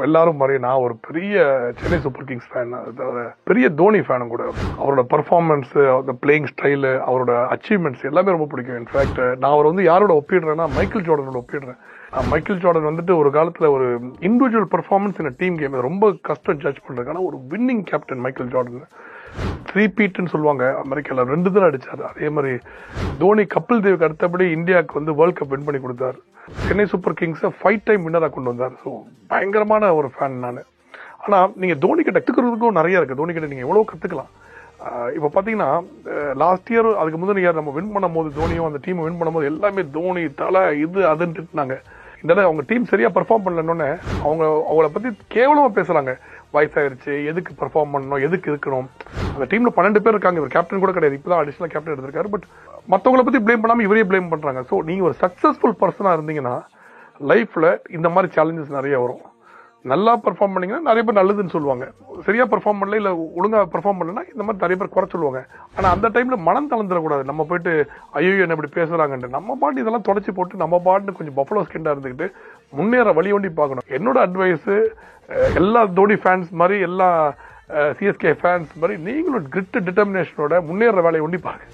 எல்லாரும் மாதிரி நான் ஒரு பெரிய சென்னை சூப்பர் கிங்ஸ் ஃபேன், பெரிய தோனி ஃபேனும் கூட. அவரோட பர்ஃபார்மன்ஸ், அந்த பிளேயிங் ஸ்டைலு, அவரோட அச்சீவ்மெண்ட்ஸ் எல்லாமே ரொம்ப பிடிக்கும். இன்ஃபேக்ட் நான் அவர் யாரோட ஒப்பிடுறேன்னா மைக்கேல் ஜார்டனோட ஒப்பிடுறேன். மைக்கேல் ஜார்டன் ஒரு காலத்துல ஒரு இண்டிவிஜுவல் பெர்ஃபார்மன்ஸ் இன் டீம் கேம் ரொம்ப கஷ்டம் ஜட்ஜ் பண்றது. ஆனா ஒரு வின்னிங் கேப்டன் மைக்கேல் ஜார்டன். 3 பீட்னு சொல்லுவாங்க அமெரிக்கால, 2 தடவை அடிச்சாரு. அதே மாதிரி தோனி கபில் தேவுக்கு அடுத்தபடி இந்தியாவுக்கு வேர்ல்ட் கப் வின் பண்ணி கொடுத்தாரு. சென்னை சூப்பர் கிங்ஸை 5 டைம் வின்னரா கொண்டு வந்தார். ஸோ பயங்கரமான ஒரு ஃபேன் நான். ஆனா நீங்க தோனி கிட்ட கத்துக்கிறதுக்கும் நிறைய இருக்கு. தோனி கிட்ட நீங்க எவ்வளவு கத்துக்கலாம். இப்ப பாத்தீங்கன்னா லாஸ்ட் இயர் அதுக்கு முதல் இயர் நம்ம வின் பண்ணும் போது, தோனியும் அந்த டீம் வின் பண்ணும்போது எல்லாமே தோனி தலை இது அதுன்னு திட்டினாங்க. இந்த அவங்க டீம் சரியா பெர்ஃபார்ம் பண்ணலன்னு அவங்கள பத்தி கேவலமா பேசுறாங்க. வயசாயிருச்சு, எதுக்கு பெர்ஃபார்ம் பண்ணணும், எதுக்கு இருக்கணும். அந்த டீம்ல 12 பேர் இருக்காங்க, இவர் கேப்டன் கூட கிடையாது, இப்பதான் அடிஷனல் கேப்டன் எடுத்திருக்காரு. பட் மத்தவங்களை பத்தி பிளேம் பண்ணாம இவரே பிளேம் பண்றாங்க. சோ நீங்க ஒரு சக்சஸ்ஃபுல் பர்சனா இருந்தீங்கன்னா லைஃப்ல இந்த மாதிரி சேலஞ்சஸ் நிறைய வரும். நல்லா பெர்ஃபார்ம் பண்ணீங்கன்னா நிறைய பேர் நல்லதுன்னு சொல்லுவாங்க. சரியா பெர்ஃபார்ம் பண்ணல, இல்ல ஒழுங்கா பெர்ஃபார்ம் பண்ணலன்னா இந்த மாதிரி நிறைய பேர் குறை சொல்லுவாங்க. ஆனா அந்த டைம்ல மனம் தளர்ந்துடக்கூடாது. நம்ம போயிட்டு ஐயோ என்ன இப்படி பேசுறாங்கன்னு நம்ம பாட்டு இதெல்லாம் தொடச்சி போட்டு நம்ம பாட்டு கொஞ்சம் பஃபலோ ஸ்கின்டா இருந்துக்கிட்டு முன்னேற வழி ஒண்டி பார்க்கணும். என்னோட அட்வைஸ், எல்லா தோனி ஃபேன்ஸ் மாதிரி, எல்லா சிஎஸ்கே ஃபேன்ஸ் மாதிரி நீங்களும் கிரிட் டிட்டர்மினேஷனோட முன்னேற வேலையை ஒண்டி பாருங்க.